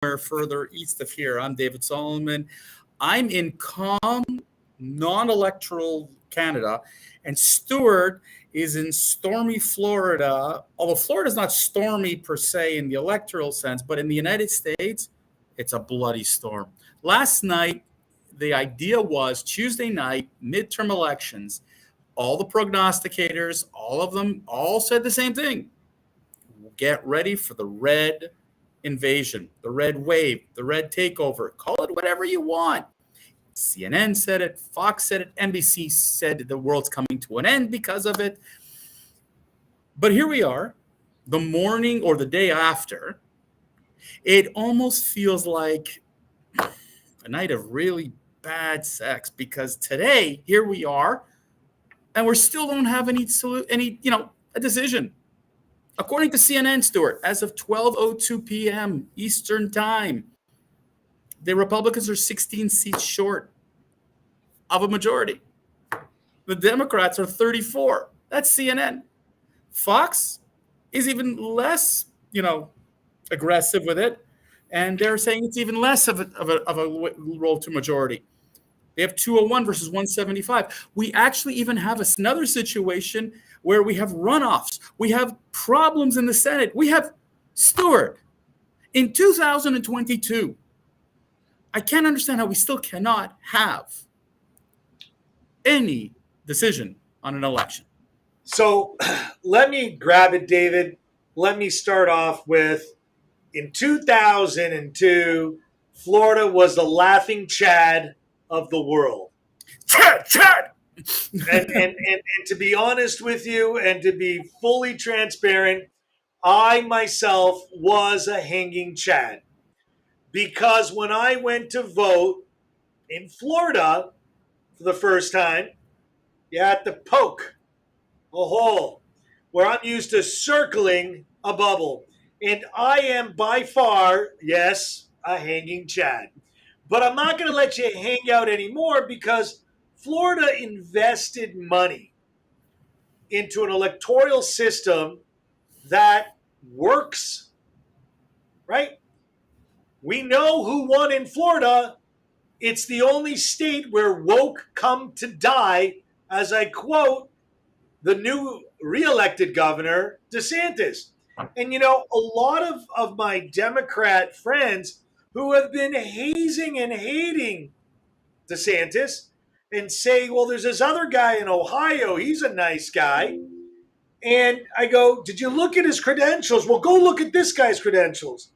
further east of here. I'm David Solomon. I'm in calm, non-electoral Canada, and Stuart is in stormy Florida. Although Florida is not stormy per se in the electoral sense, but in the United States, it's a bloody storm. Last night, the idea was Tuesday night, midterm elections. All the prognosticators, all of them, all said the same thing: get ready for the red invasion, the red wave, the red takeover. Call it whatever you want. CNN said it, Fox said it, NBC said the world's coming to an end because of it. But here we are, the morning or the day after. It almost feels like a night of really bad sex, because today, here we are, and we still don't have a decision. According to CNN, Stuart, as of 12:02 p.m. Eastern Time, the Republicans are 16 seats short of a majority. The Democrats are 34. That's CNN. Fox is even less, aggressive with it, and they're saying it's even less of a roll to majority. They have 201 versus 175. We actually even have another situation where we have runoffs. We have problems in the Senate. We have Stuart. In 2022, I can't understand how we still cannot have any decision on an election. So let me grab it, David. Let me start off with, in 2002, Florida was the laughing Chad of the world. Chad! And to be honest with you, and to be fully transparent, I myself was a hanging Chad. Because when I went to vote in Florida for the first time, you had to poke a hole where I'm used to circling a bubble. And I am by far, yes, a hanging Chad. But I'm not going to let you hang out anymore, because Florida invested money into an electoral system that works, right? We know who won in Florida. It's the only state where woke come to die, as I quote the new reelected governor, DeSantis. And, a lot of my Democrat friends who have been hazing and hating DeSantis and say, well, there's this other guy in Ohio. He's a nice guy. And I go, did you look at his credentials? Well, go look at this guy's credentials.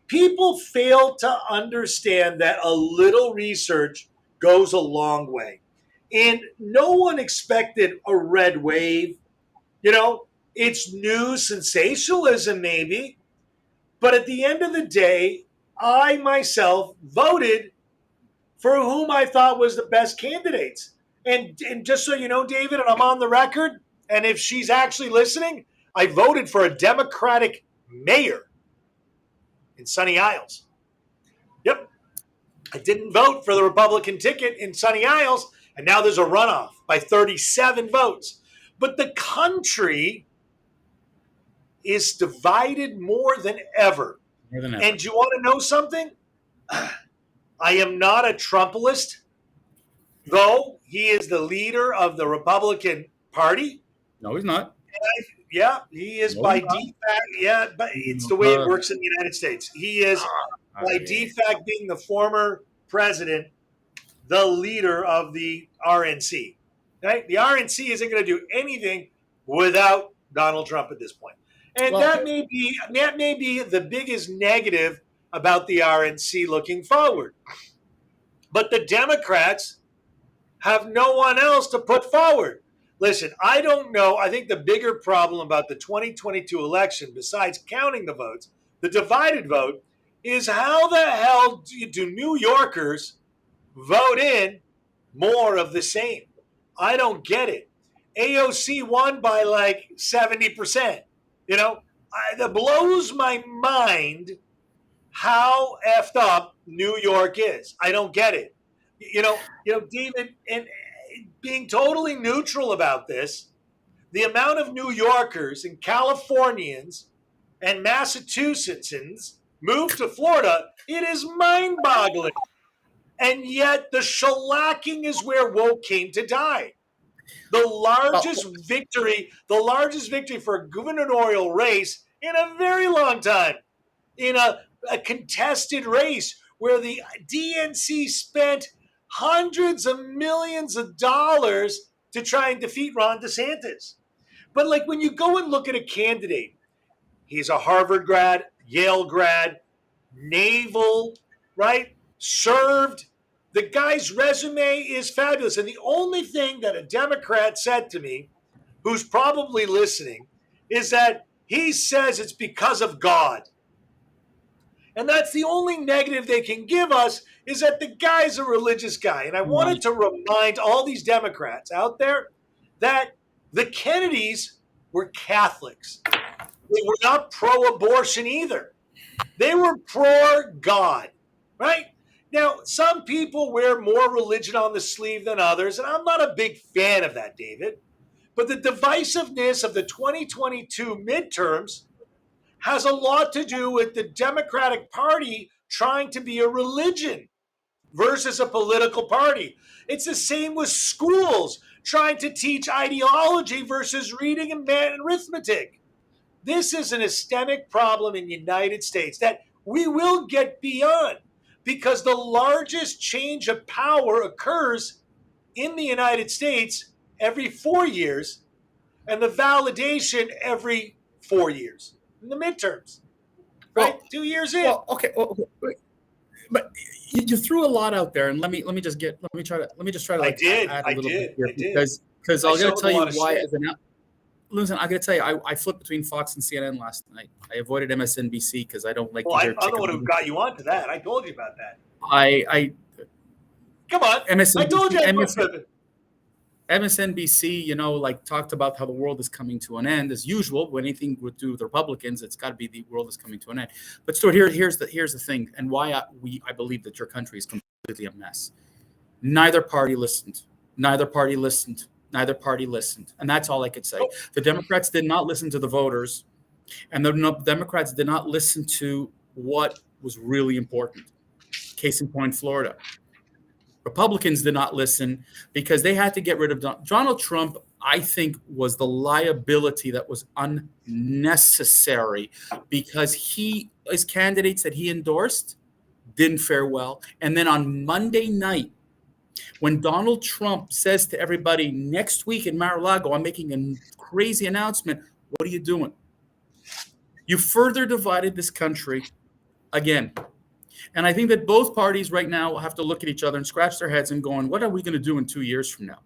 People fail to understand that a little research goes a long way. And no one expected a red wave. It's news sensationalism maybe. But at the end of the day, I myself voted for whom I thought was the best candidates. And just so you know, David, and I'm on the record, and if she's actually listening, I voted for a Democratic mayor in Sunny Isles. Yep. I didn't vote for the Republican ticket in Sunny Isles, and now there's a runoff by 37 votes. But the country is divided more than ever. And you want to know something? I am not a Trumpalist, though he is the leader of the Republican Party. No, he's not. Yeah, he is by defact. Yeah, but it's the way it works in the United States. He is by defact, being the former president, the leader of the RNC. Right? The RNC isn't going to do anything without Donald Trump at this point. And that may be the biggest negative about the RNC looking forward. But the Democrats have no one else to put forward. Listen, I don't know. I think the bigger problem about the 2022 election, besides counting the votes, the divided vote, is how the hell do New Yorkers vote in more of the same? I don't get it. AOC won by like 70%. That blows my mind how effed up New York is. I don't get it. David, and being totally neutral about this, the amount of New Yorkers and Californians and Massachusettsans move to Florida, it is mind-boggling. And yet the shellacking is where woke came to die. The Well, largest victory for a gubernatorial race in a very long time, in a contested race where the DNC spent hundreds of millions of dollars to try and defeat Ron DeSantis. But like when you go and look at a candidate, he's a Harvard grad, Yale grad, naval, right? Served. The guy's resume is fabulous. And the only thing that a Democrat said to me, who's probably listening, is that he says it's because of God. And that's the only negative they can give us, is that the guy's a religious guy. And I wanted to remind all these Democrats out there that the Kennedys were Catholics. They were not pro-abortion either. They were pro-God, right? Now, some people wear more religion on the sleeve than others, and I'm not a big fan of that, David. But the divisiveness of the 2022 midterms has a lot to do with the Democratic Party trying to be a religion versus a political party. It's the same with schools trying to teach ideology versus reading and arithmetic. This is an systemic problem in the United States that we will get beyond, because the largest change of power occurs in the United States every 4 years, and the validation every 4 years in the midterms. Right? well, 2 years in. well, okay. But you threw a lot out there, and let me just try to I like, did. add a I little did. bit I here, did. because I I'm going showed to tell a you lot of why. shit. Listen, I got to tell you, I flipped between Fox and CNN last night. I avoided MSNBC because I don't like Well, to hear I'm the one chicken. who got you onto that. I told you about that. I Come on. I told you MSNBC, MSNBC, like talked about how the world is coming to an end as usual. When anything would do with Republicans, it's got to be the world is coming to an end. But Stuart, here's the thing, and why I believe that your country is completely a mess. Neither party listened. Neither party listened. Neither party listened, and that's all I could say. The Democrats did not listen to the voters, and the Democrats did not listen to what was really important. Case in point, Florida. Republicans did not listen because they had to get rid of Donald Trump. I think was the liability that was unnecessary, because his candidates that he endorsed didn't fare well. And then on Monday night, when Donald Trump says to everybody, next week in Mar-a-Lago, I'm making a crazy announcement, what are you doing? You further divided this country again. And I think that both parties right now will have to look at each other and scratch their heads and going, what are we going to do in 2 years from now?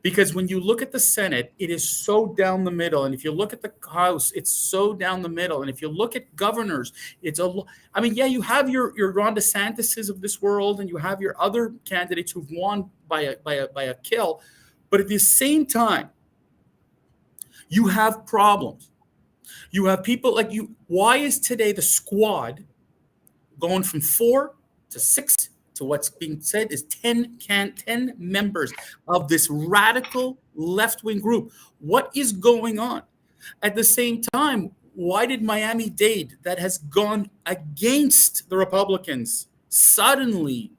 Because when you look at the Senate, it is so down the middle. And if you look at the House, it's so down the middle. And if you look at governors, you have your Ron DeSantis of this world, and you have your other candidates who've won by a kill. But at the same time, you have problems. You have people like you. Why is today the squad going from 4 to 6 to what's being said is 10 members of this radical left-wing group? What is going on? At the same time, why did Miami-Dade, that has gone against the Republicans, suddenly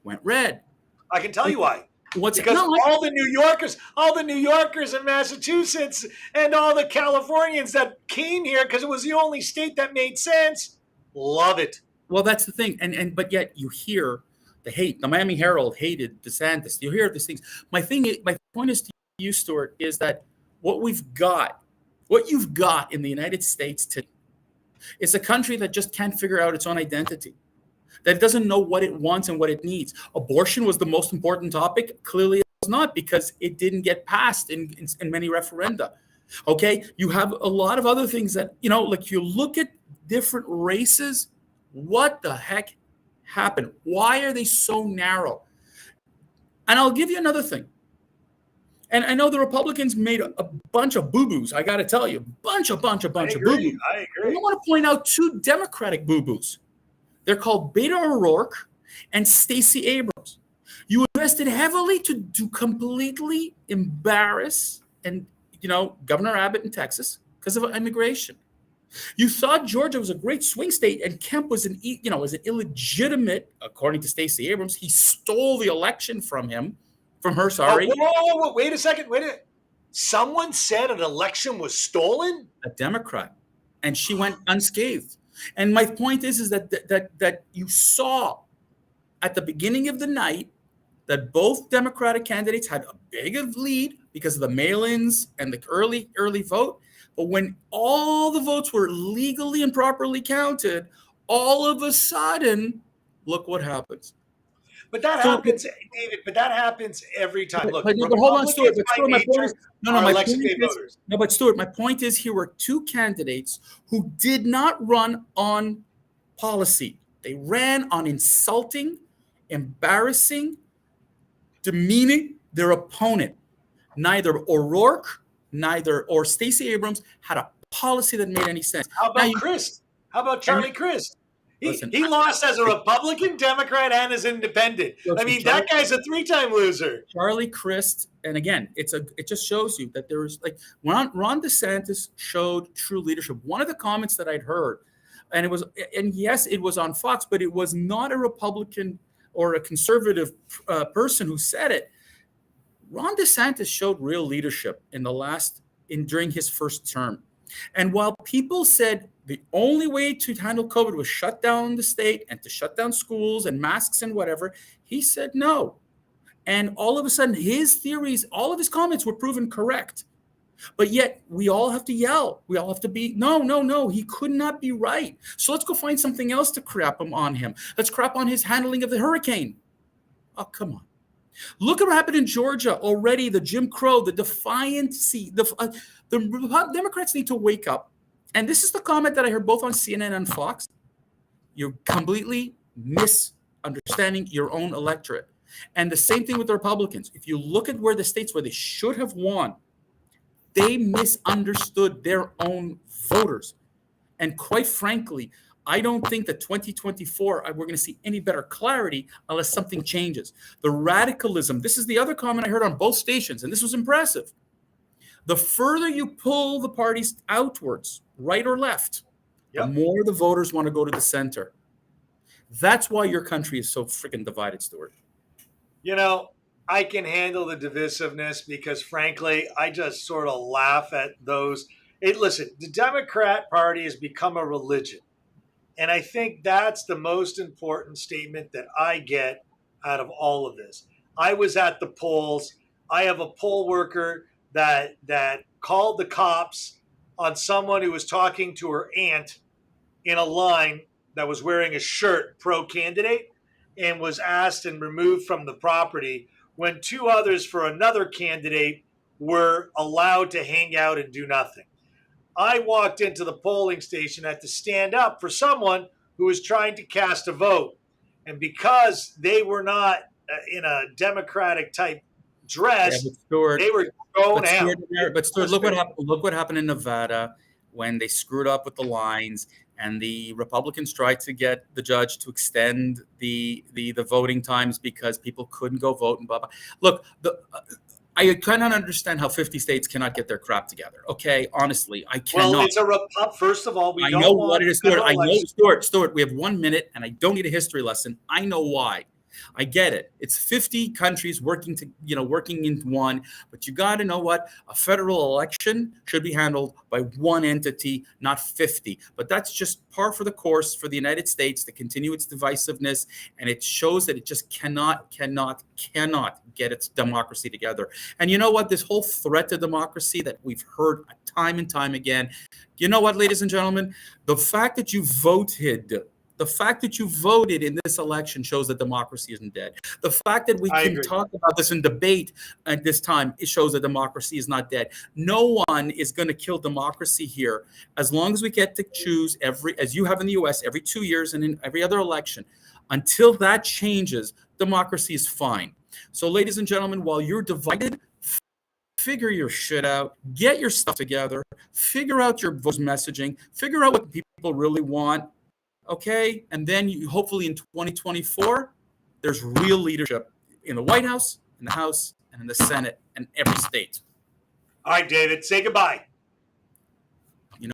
went red? I can tell you why. Because all the New Yorkers in Massachusetts and all the Californians that came here because it was the only state that made sense, love it. Well, that's the thing. But yet you hear the hate. The Miami Herald hated DeSantis. You hear these things. My point is to you, Stuart, is that what you've got in the United States today is a country that just can't figure out its own identity, that doesn't know what it wants and what it needs. Abortion was the most important topic. Clearly it was not, because it didn't get passed in many referenda. Okay, you have a lot of other things that, like you look at different races, what the heck happened? Why are they so narrow? And I'll give you another thing. And I know the Republicans made a bunch of boo-boos. I got to tell you, bunch of boo-boos. I agree. I want to point out 2 Democratic boo-boos. They're called Beto O'Rourke and Stacey Abrams. You invested heavily to completely embarrass Governor Abbott in Texas because of immigration. You thought Georgia was a great swing state, and Kemp was was an illegitimate, according to Stacey Abrams. He stole the election from her. Sorry, whoa, wait a second, Someone said an election was stolen? a Democrat, and she went unscathed. And my point is that you saw at the beginning of the night that both Democratic candidates had a big lead because of the mail-ins and the early vote. But when all the votes were legally and properly counted, all of a sudden, look what happens. But that happens, David. But that happens every time. Look, but hold on, Stuart. My point is, but Stuart, my point is, here were two candidates who did not run on policy. They ran on insulting, embarrassing, demeaning their opponent. Neither O'Rourke, or Stacey Abrams had a policy that made any sense. How about Crist? How about Charlie Crist? He lost as a Republican, Democrat, and as independent. That guy's a 3-time loser. Charlie Crist, and again, it just shows you that there is Ron DeSantis showed true leadership. One of the comments that I'd heard, and yes, it was on Fox, but it was not a Republican or a conservative person who said it. Ron DeSantis showed real leadership during his first term. And while people said the only way to handle COVID was shut down the state and to shut down schools and masks and whatever, he said no. And all of a sudden, his theories, all of his comments were proven correct. But yet, we all have to yell. We all have to be, no, he could not be right. So let's go find something else to crap on him. Let's crap on his handling of the hurricane. Oh, come on. Look at what happened in Georgia already, the Jim Crow, the defiancy. The Democrats need to wake up. And this is the comment that I heard both on CNN and Fox. You're completely misunderstanding your own electorate. And the same thing with the Republicans. If you look at where the states where they should have won, they misunderstood their own voters. And quite frankly, I don't think that 2024, we're going to see any better clarity unless something changes. The radicalism, this is the other comment I heard on both stations, and this was impressive. The further you pull the parties outwards, right or left, the more the voters want to go to the center. That's why your country is so freaking divided, Stuart. I can handle the divisiveness because, frankly, I just sort of laugh at those. Listen, the Democrat Party has become a religion. And I think that's the most important statement that I get out of all of this. I was at the polls. I have a poll worker that called the cops on someone who was talking to her aunt in a line that was wearing a shirt pro-candidate and was asked and removed from the property when 2 others for another candidate were allowed to hang out and do nothing. I walked into the polling station, had to stand up for someone who was trying to cast a vote. And because they were not in a Democratic type dress, Stuart, they were thrown out. But Stuart, look what happened in Nevada when they screwed up with the lines and the Republicans tried to get the judge to extend the voting times because people couldn't go vote and blah, blah. Look, I cannot understand how 50 states cannot get their crap together. Okay, honestly, I cannot. Well, it's first of all, I know what it is, Stuart. I know, Stuart. We have 1 minute, and I don't need a history lesson. I know why. I get it. It's 50 countries working in one, but you got to know what? A federal election should be handled by one entity, not 50. But that's just par for the course for the United States to continue its divisiveness, and it shows that it just cannot get its democracy together. And you know what? This whole threat to democracy that we've heard time and time again, you know what, ladies and gentlemen? The fact that you voted in this election shows that democracy isn't dead. The fact that we can talk about this in debate at this time, it shows that democracy is not dead. No one is going to kill democracy here as long as we get to choose as you have in the US, every 2 years and in every other election. Until that changes, democracy is fine. So, ladies and gentlemen, while you're divided, figure your shit out, get your stuff together, figure out your vote messaging, figure out what people really want. Okay, and then hopefully in 2024, there's real leadership in the White House, in the House, and in the Senate, and every state. All right, David, say goodbye.